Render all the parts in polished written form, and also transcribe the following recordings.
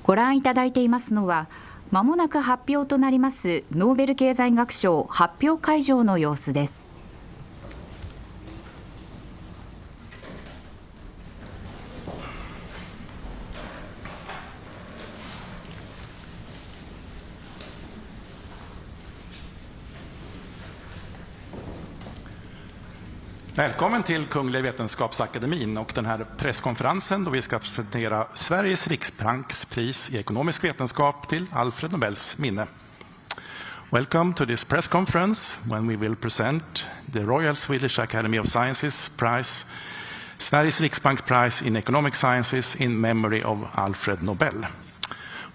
ご覧いただいていますのは、まもなく発表となりますノーベル経済学賞発表会場の様子です。Välkommen till Kungliga Vetenskapsakademin och den här presskonferensen då vi ska presentera Sveriges riksbanks pris i ekonomisk vetenskap till Alfred Nobels minne. Welcome to this press conference when we will present the Royal Swedish Academy of Sciences Prize, Sveriges riksbanks prize in economic sciences in memory of Alfred Nobel.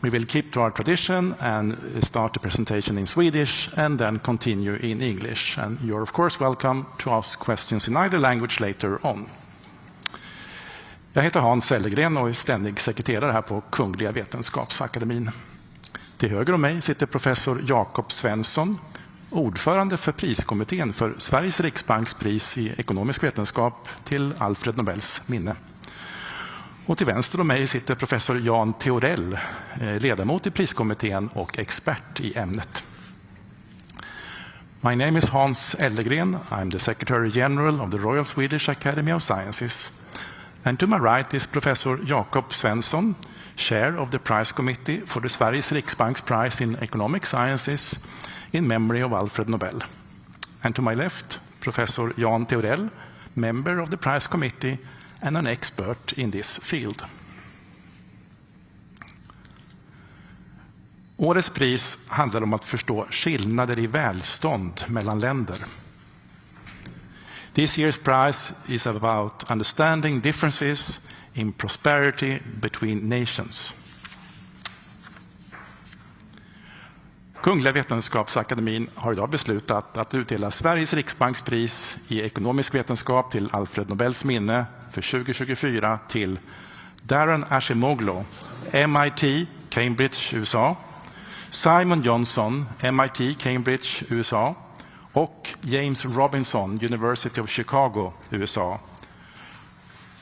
We will keep to our tradition and start the presentation in Swedish and then continue in English. And you're of course welcome to ask questions in either language later on. Jag heter Hans Ellegren och är ständig sekreterare här på Kungliga Vetenskapsakademin. Till höger om mig sitter professor Jakob Svensson, ordförande för priskommittén för Sveriges riksbanks pris i ekonomisk vetenskap till Alfred Nobels minne. Och till vänster om mig sitter professor Jan Theorell, ledamot i priskommittén och expert i ämnet. My name is Hans Ellegren. I'm the Secretary General of the Royal Swedish Academy of Sciences. And to my right is Professor Jakob Svensson, Chair of the Prize Committee for the Sveriges Riksbanks Prize in Economic Sciences in memory of Alfred Nobel. And to my left, Professor Jan Theorell, member of the Prize Committee and an expert in this field. Årets pris handlar om att förstå skillnader i välstånd mellan länder. This year's prize is about understanding differences in prosperity between nations. Kungliga Vetenskapsakademin har idag beslutat att utdela Sveriges riksbanks pris i ekonomisk vetenskap till Alfred Nobels minne för 2024 till Daron Acemoglu, MIT, Cambridge, USA, Simon Johnson, MIT, Cambridge, USA och James Robinson, University of Chicago, USA,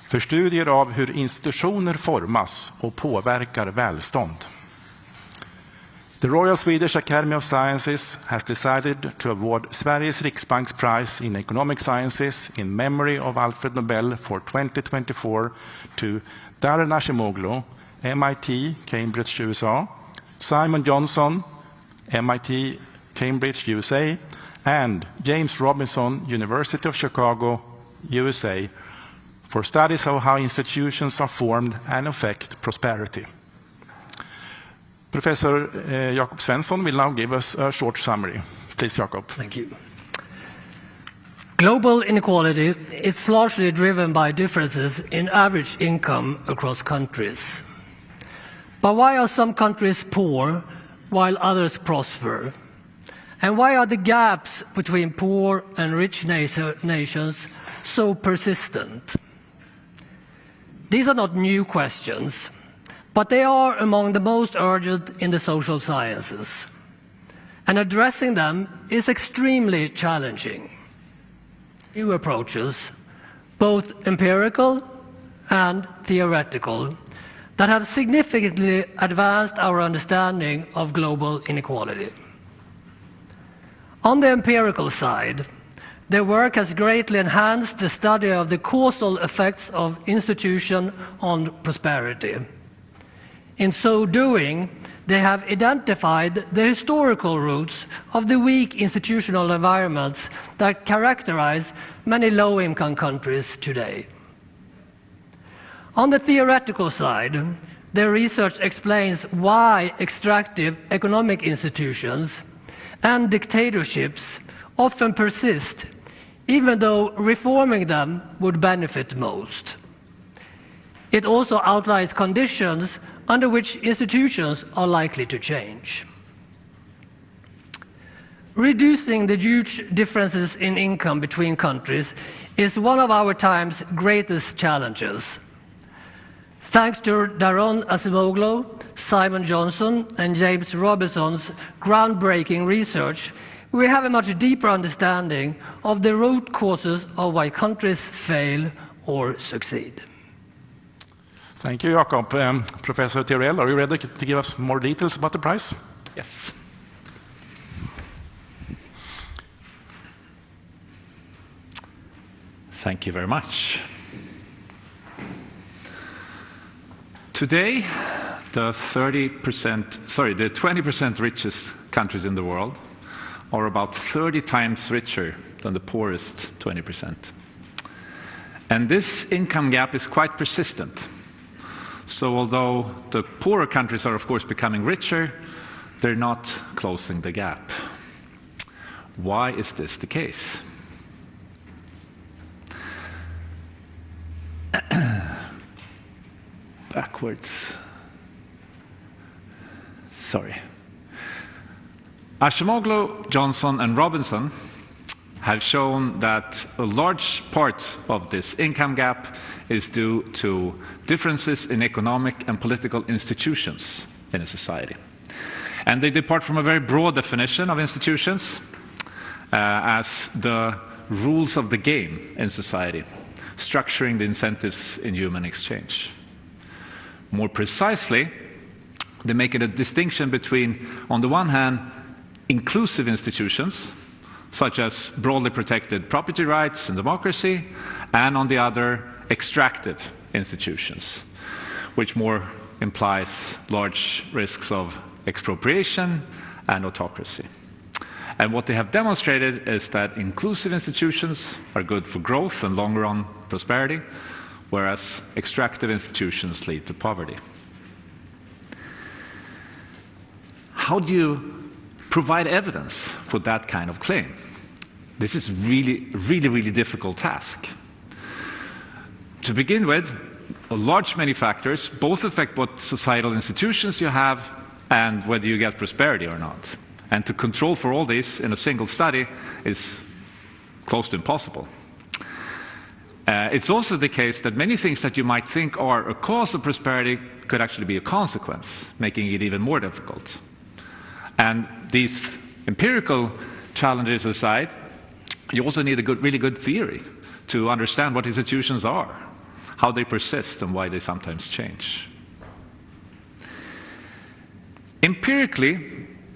för studier av hur institutioner formas och påverkar välstånd. The Royal Swedish Academy of Sciences has decided to award Sveriges Riksbanks Prize in Economic Sciences in memory of Alfred Nobel for 2024 to Daron Acemoglu, MIT, Cambridge, USA, Simon Johnson, MIT, Cambridge, USA, and James Robinson, University of Chicago, USA, for studies of how institutions are formed and affect prosperity. Professor Jakob Svensson will now give us a short summary. Please, Jakob. Thank you. Global inequality is largely driven by differences in average income across countries. But why are some countries poor while others prosper? And why are the gaps between poor and rich nations so persistent? These are not new questions, but they are among the most urgent in the social sciences. And addressing them is extremely challenging. New approaches, both empirical and theoretical, that have significantly advanced our understanding of global inequality. On the empirical side, their work has greatly enhanced the study of the causal effects of institution on prosperity. In so doing, they have identified the historical roots of the weak institutional environments that characterize many low-income countries today. On the theoretical side, their research explains why extractive economic institutions and dictatorships often persist, even though reforming them would benefit most. It also outlines conditions under which institutions are likely to change. Reducing the huge differences in income between countries is one of our time's greatest challenges. Thanks to Daron Acemoglu, Simon Johnson, and James Robinson's groundbreaking research, we have a much deeper understanding of the root causes of why countries fail or succeed. Thank you, Jakob. Professor Theorell, are you ready to give us more details about the prize? Yes. Thank you very much. Today, the 20% richest countries in the world are about 30 times richer than the poorest 20%. And this income gap is quite persistent. So although the poorer countries are, of course, becoming richer, they're not closing the gap. Why is this the case? Backwards. Sorry. Acemoglu, Johnson, and Robinson have shown that a large part of this income gap is due to differences in economic and political institutions in a society. And they depart from a very broad definition of institutions as the rules of the game in society, structuring the incentives in human exchange. More precisely, they make it a distinction between, on the one hand, inclusive institutions, such as broadly protected property rights and democracy, and on the other, extractive institutions, which more implies large risks of expropriation and autocracy. And what they have demonstrated is that inclusive institutions are good for growth and long-run prosperity, whereas extractive institutions lead to poverty. How do you provide evidence for that kind of claim? This is really difficult task. To begin with, a large many factors both affect what societal institutions you have and whether you get prosperity or not. And to control for all these in a single study is close to impossible. It's also the case that many things that you might think are a cause of prosperity could actually be a consequence, making it even more difficult. And these empirical challenges aside, you also need a really good theory to understand what institutions are, how they persist, and why they sometimes change. Empirically,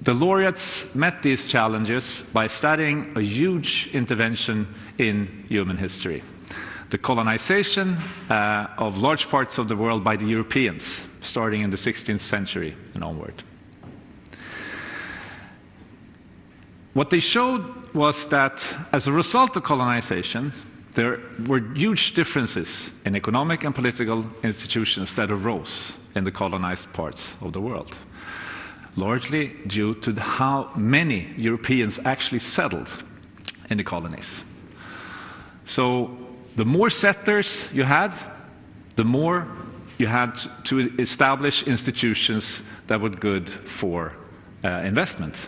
the laureates met these challenges by studying a huge intervention in human history, the colonization of large parts of the world by the Europeans, starting in the 16th century and onward. What they showed was that as a result of colonization, there were huge differences in economic and political institutions that arose in the colonized parts of the world, largely due to how many Europeans actually settled in the colonies. So the more settlers you had, the more you had to establish institutions that were good for investment.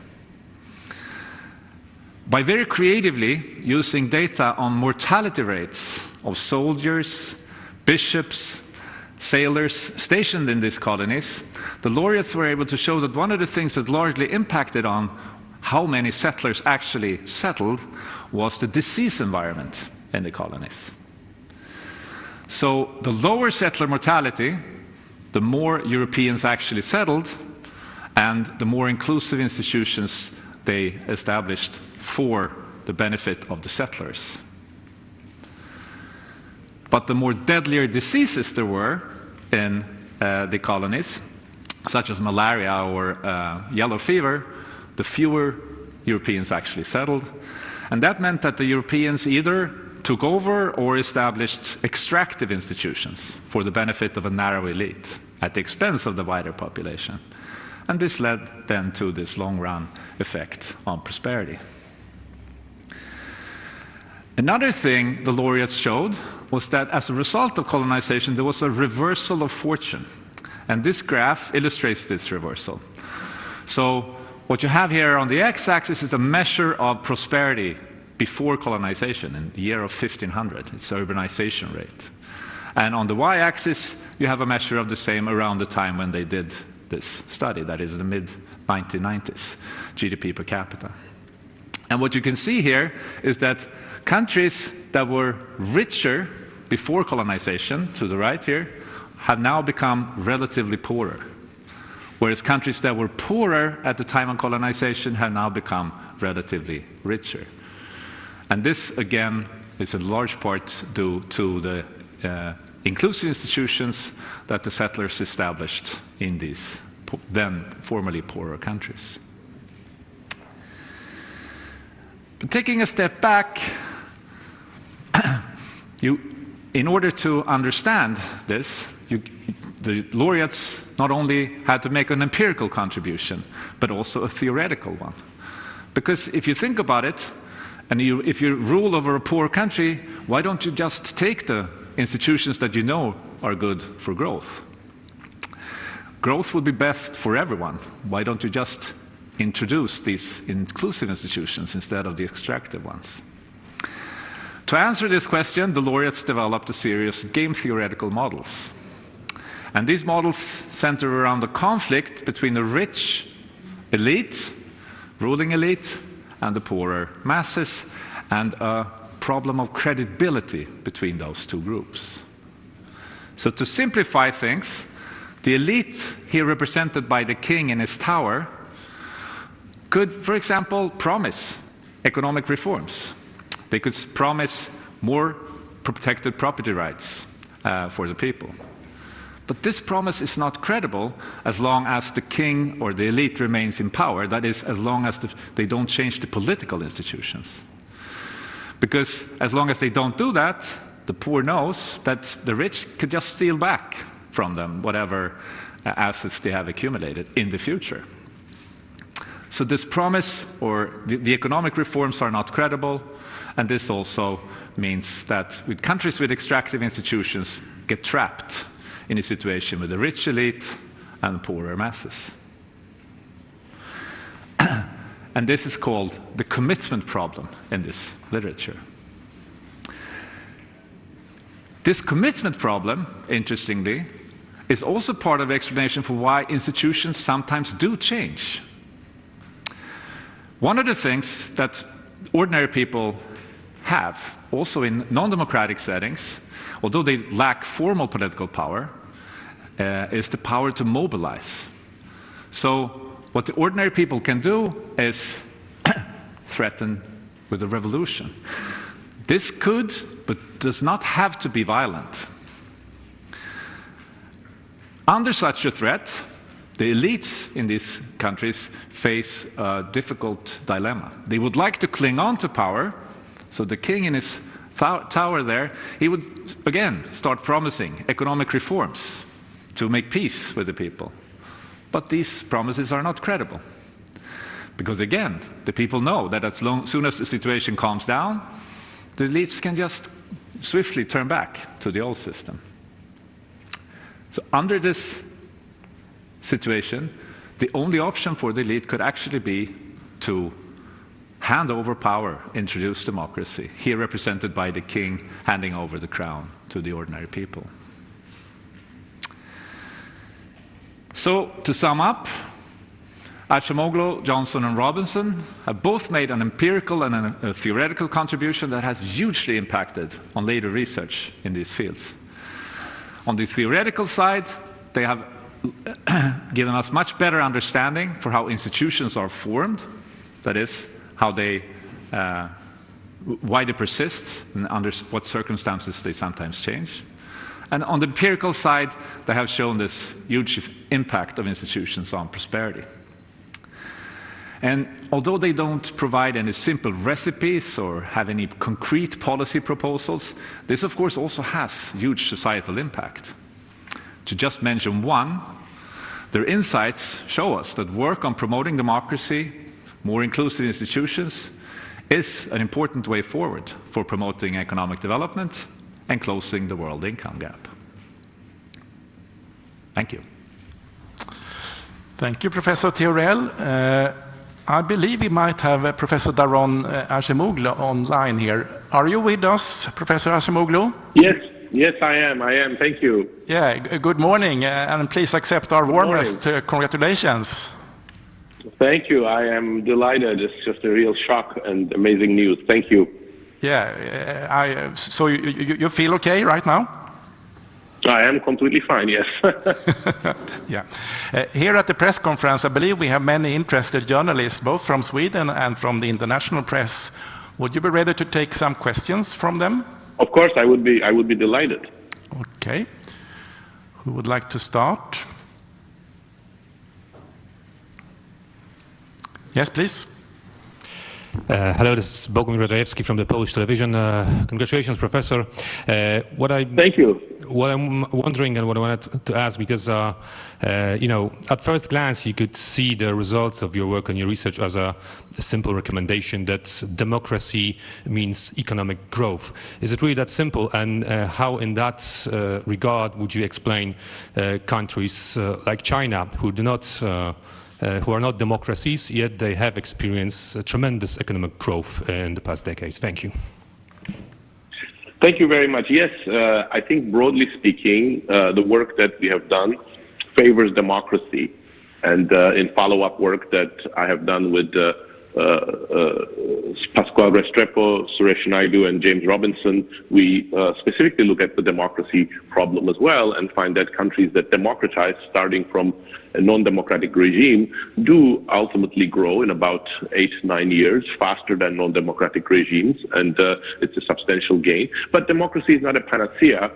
By very creatively using data on mortality rates of soldiers, bishops, sailors stationed in these colonies, the laureates were able to show that one of the things that largely impacted on how many settlers actually settled was the disease environment in the colonies. So the lower settler mortality, the more Europeans actually settled, and the more inclusive institutions they established for the benefit of the settlers. But the more deadlier diseases there were in the colonies, such as malaria or yellow fever, the fewer Europeans actually settled. And that meant that the Europeans either took over or established extractive institutions for the benefit of a narrow elite at the expense of the wider population. And this led then to this long-run effect on prosperity. Another thing the laureates showed was that as a result of colonization, there was a reversal of fortune. And this graph illustrates this reversal. So what you have here on the x-axis is a measure of prosperity before colonization in the year of 1500. It's urbanization rate. And on the y-axis, you have a measure of the same around the time when they did this study, that is the mid-1990s, GDP per capita. And what you can see here is that countries that were richer before colonization, to the right here, have now become relatively poorer, whereas countries that were poorer at the time of colonization have now become relatively richer. And this, again, is in large part due to the inclusive institutions that the settlers established in these then formerly poorer countries. But taking a step back, in order to understand this, the laureates not only had to make an empirical contribution, but also a theoretical one. Because if you think about it, and if you rule over a poor country, why don't you just take the institutions that you know are good for growth? Growth would be best for everyone. Why don't you just introduce these inclusive institutions instead of the extractive ones? To answer this question, the laureates developed a series of game theoretical models. And these models center around the conflict between the rich elite, ruling elite, and the poorer masses, and a problem of credibility between those two groups. So to simplify things, the elite, here represented by the king in his tower, could, for example, promise economic reforms. They could promise more protected property rights for the people. But this promise is not credible as long as the king or the elite remains in power. That is, as long as they don't change the political institutions. Because as long as they don't do that, the poor knows that the rich could just steal back from them whatever assets they have accumulated in the future. So this promise, or the economic reforms, are not credible, and this also means that countries with extractive institutions get trapped in a situation with the rich elite and poorer masses. And this is called the commitment problem in this literature. This commitment problem, interestingly, is also part of the explanation for why institutions sometimes do change. One of the things that ordinary people have, also in non-democratic settings, although they lack formal political power, is the power to mobilize. So what the ordinary people can do is threaten with a revolution. This could, but does not have to be violent. Under such a threat, the elites in these countries face a difficult dilemma. They would like to cling on to power, so the king in his tower there, he would again start promising economic reforms to make peace with the people. But these promises are not credible. Because again, the people know that as soon as the situation calms down, the elites can just swiftly turn back to the old system. So under this situation, the only option for the elite could actually be to hand over power, introduce democracy, here represented by the king handing over the crown to the ordinary people. So, to sum up, Acemoglu, Johnson, and Robinson have both made an empirical and a theoretical contribution that has hugely impacted on later research in these fields. On the theoretical side, they have given us much better understanding for how institutions are formed, that is, how they, why they persist, and under what circumstances they sometimes change. And on the empirical side, they have shown this huge impact of institutions on prosperity. And although they don't provide any simple recipes or have any concrete policy proposals, this of course also has huge societal impact. To just mention one, their insights show us that work on promoting democracy, more inclusive institutions, is an important way forward for promoting economic development and closing the world income gap. Thank you. Thank you, Professor Theorell. I believe we might have Professor Daron Acemoglu online here. Are you with us, Professor Acemoglu? Yes, I am. Thank you. Yeah, good morning, and please accept our warmest congratulations. Thank you. I am delighted. It's just a real shock and amazing news. Thank you. Yeah, so you feel okay right now? I am completely fine, yes. Yeah. Here at the press conference, I believe we have many interested journalists, both from Sweden and from the international press. Would you be ready to take some questions from them? Of course, I would be delighted. Okay. Who would like to start? Yes, please. Hello, this is Bogdan Radajewski from the Polish television. Congratulations, Professor. Thank you. What I'm wondering and what I wanted to ask, because at first glance you could see the results of your work and your research as a simple recommendation that democracy means economic growth. Is it really that simple? And how, in that regard, would you explain countries like China, who are not democracies, yet they have experienced tremendous economic growth in the past decades? Thank you. Thank you very much. Yes, I think broadly speaking, the work that we have done favors democracy. And in follow-up work that I have done with Pascual Restrepo, Suresh Naidu, and James Robinson, we specifically look at the democracy problem as well and find that countries that democratize, starting from a non-democratic regime, do ultimately grow in about 8-9 years faster than non-democratic regimes, and it's a substantial gain. But democracy is not a panacea.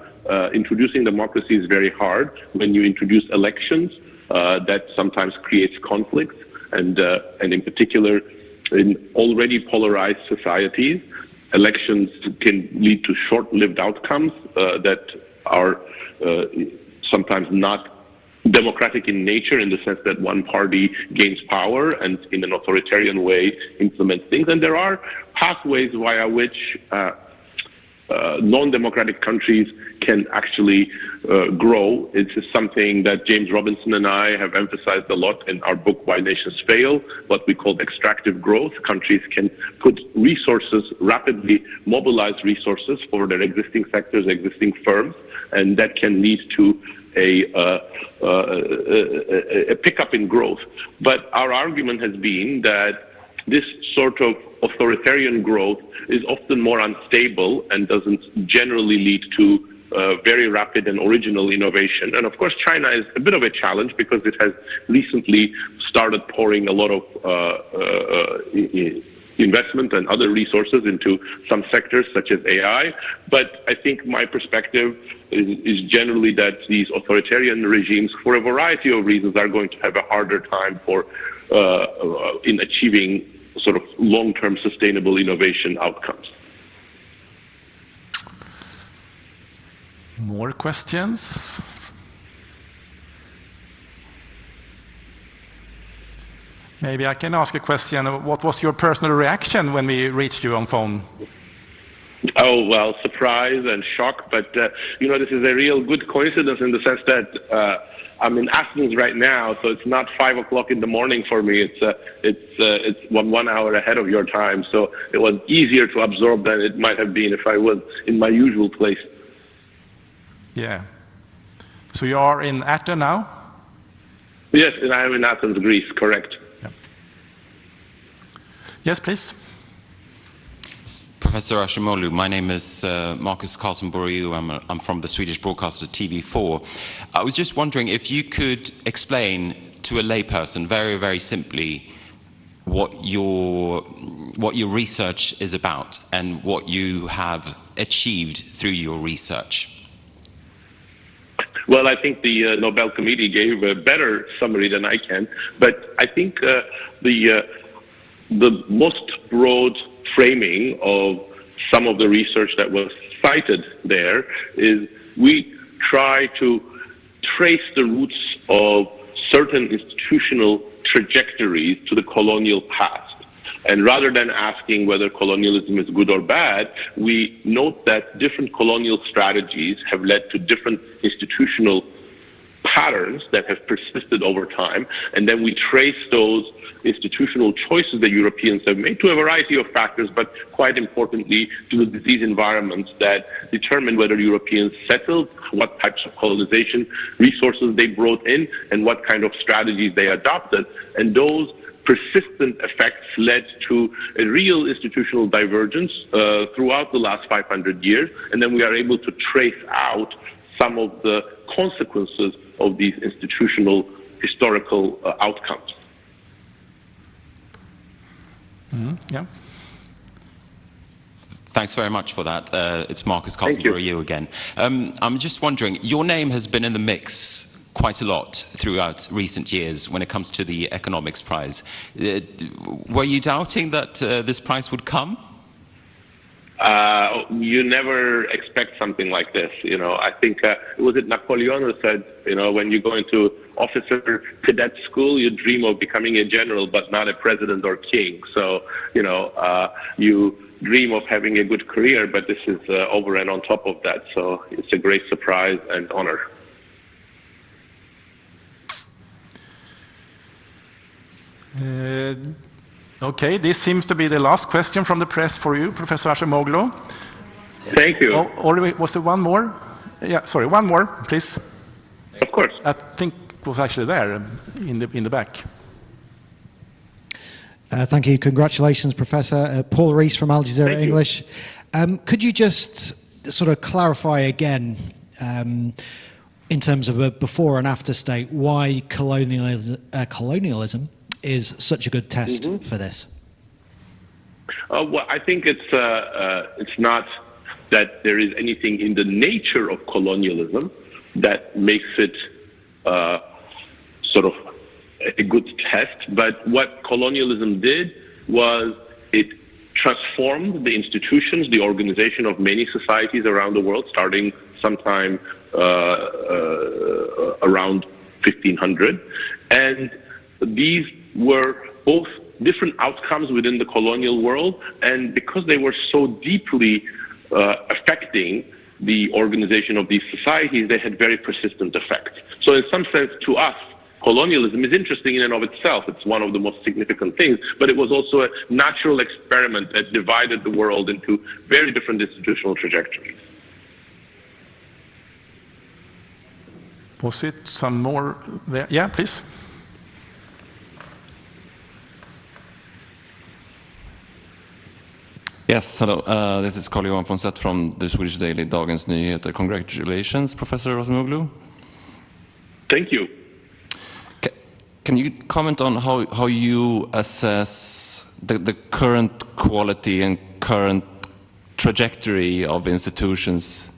Introducing democracy is very hard. When you introduce elections, that sometimes creates conflicts, and in particular, in already polarized societies, elections can lead to short-lived outcomes that are sometimes not democratic in nature, in the sense that one party gains power and in an authoritarian way implements things. And there are pathways via which non-democratic countries can actually grow. It's something that James Robinson and I have emphasized a lot in our book, Why Nations Fail, what we call extractive growth. Countries can put resources, rapidly mobilize resources for their existing sectors, existing firms, and that can lead to a pickup in growth. But our argument has been that this sort of authoritarian growth is often more unstable and doesn't generally lead to very rapid and original innovation. And of course, China is a bit of a challenge because it has recently started pouring a lot of investment and other resources into some sectors such as AI. But I think my perspective is generally that these authoritarian regimes, for a variety of reasons, are going to have a harder time in achieving sort of long-term sustainable innovation outcomes. More questions? Maybe I can ask a question. What was your personal reaction when we reached you on phone? Oh, well, surprise and shock. But, this is a real good coincidence in the sense that I'm in Athens right now, so it's not 5 o'clock in the morning for me. It's 1 hour ahead of your time. So it was easier to absorb than it might have been if I was in my usual place. Yeah. So you are in Athens now? Yes, and I am in Athens, Greece, correct. Yeah. Yes, please. Professor Acemoglu, my name is Marcus Carlton-Boriu. I'm from the Swedish broadcaster TV4. I was just wondering if you could explain to a layperson very, very simply what your research is about and what you have achieved through your research. Well, I think the Nobel Committee gave a better summary than I can, but I think the most broad framing of some of the research that was cited there is we try to trace the roots of certain institutional trajectories to the colonial past. And rather than asking whether colonialism is good or bad, we note that different colonial strategies have led to different institutional patterns that have persisted over time. And then we trace those institutional choices that Europeans have made to a variety of factors, but quite importantly to the disease environments that determine whether Europeans settled, what types of colonization resources they brought in, and what kind of strategies they adopted. And those persistent effects led to a real institutional divergence throughout the last 500 years. And then we are able to trace out some of the consequences of these institutional historical outcomes. Yeah. Thanks very much for that. It's Marcus Carlton-Borrell again. I'm just wondering, your name has been in the mix quite a lot throughout recent years when it comes to the Economics Prize. Were you doubting that this prize would come? You never expect something like this. I think was it Napoleon who said, when you go into officer cadet school, you dream of becoming a general, but not a president or king. So, you dream of having a good career, but this is over and on top of that. So it's a great surprise and honor. Okay, this seems to be the last question from the press for you, Professor Acemoglu. Thank you. Was there one more? Yeah, sorry, one more, please. Of course. I think it was actually there in the back. Thank you. Congratulations, Professor. Paul Rees from Al Jazeera English. Could you just sort of clarify again, in terms of a before and after state, why colonialism is such a good test for this? Well, I think it's not that there is anything in the nature of colonialism that makes it sort of a good test, but what colonialism did was it transformed the institutions, the organization of many societies around the world, starting sometime around 1500. And these were both different outcomes within the colonial world, and because they were so deeply affecting the organization of these societies, they had very persistent effects. So in some sense, to us, colonialism is interesting in and of itself. It's one of the most significant things, but it was also a natural experiment that divided the world into very different institutional trajectories. Was it some more there? Yeah, please. Yes, hello. This is Carl-Johan Fonset from the Swedish daily Dagens Nyheter. Congratulations, Professor Acemoglu. Thank you. Can you comment on how you assess the current quality and current trajectory of institutions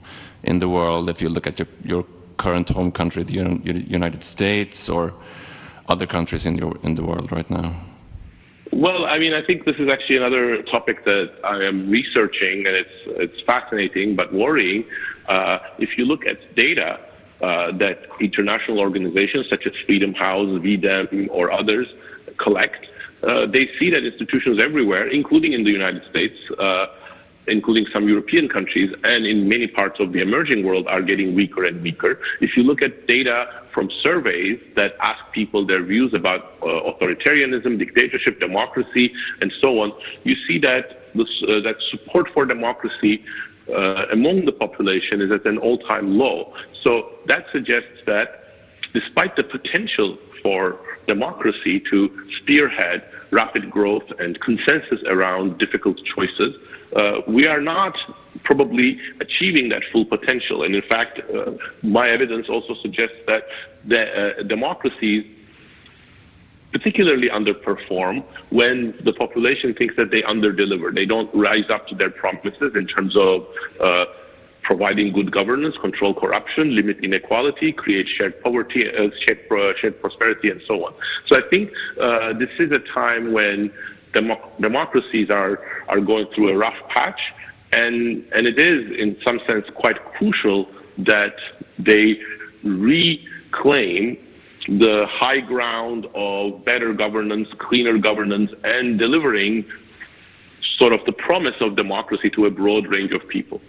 in the world, if you look at your current home country, the United States, or other countries in the world right now? Well, I mean, I think this is actually another topic that I am researching, and it's fascinating but worrying. If you look at data that international organizations such as Freedom House, VDEM, or others collect, they see that institutions everywhere, including in the United States, including some European countries, and in many parts of the emerging world, are getting weaker and weaker. If you look at data from surveys that ask people their views about authoritarianism, dictatorship, democracy, and so on, you see that that support for democracy among the population is at an all-time low. So that suggests that despite the potential for democracy to spearhead rapid growth and consensus around difficult choices, we are not probably achieving that full potential. And in fact, my evidence also suggests that the democracies particularly underperform when the population thinks that they underdeliver. They don't rise up to their promises in terms of providing good governance, control corruption, limit inequality, create shared poverty, shared prosperity, and so on. So I think this is a time when democracies are going through a rough patch, and it is in some sense quite crucial that they reclaim the high ground of better governance, cleaner governance, and delivering sort of the promise of democracy to a broad range of people.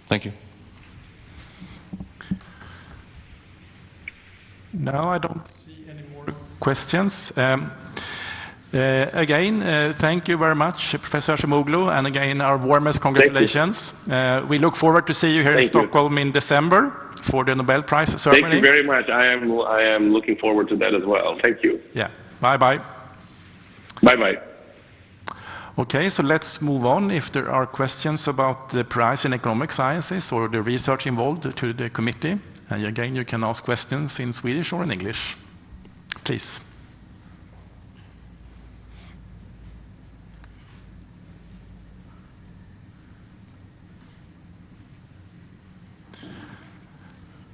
Thank you. No, I don't see any more questions. Again, thank you very much, Professor Acemoglu, and again, our warmest congratulations. We look forward to see you here in Stockholm in December for the Nobel Prize ceremony. Thank you very much. I am looking forward to that as well. Thank you. Yeah. Bye-bye. Bye-bye. Okay, so let's move on. If there are questions about the prize in economic sciences or the research involved to the committee, and again, you can ask questions in Swedish or in English. Please.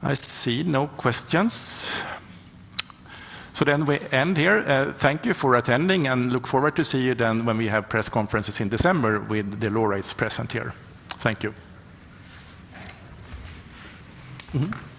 I see no questions. So then we end here. Thank you for attending and look forward to see you then when we have press conferences in December with the laureates present here. Thank you. Mm-hmm.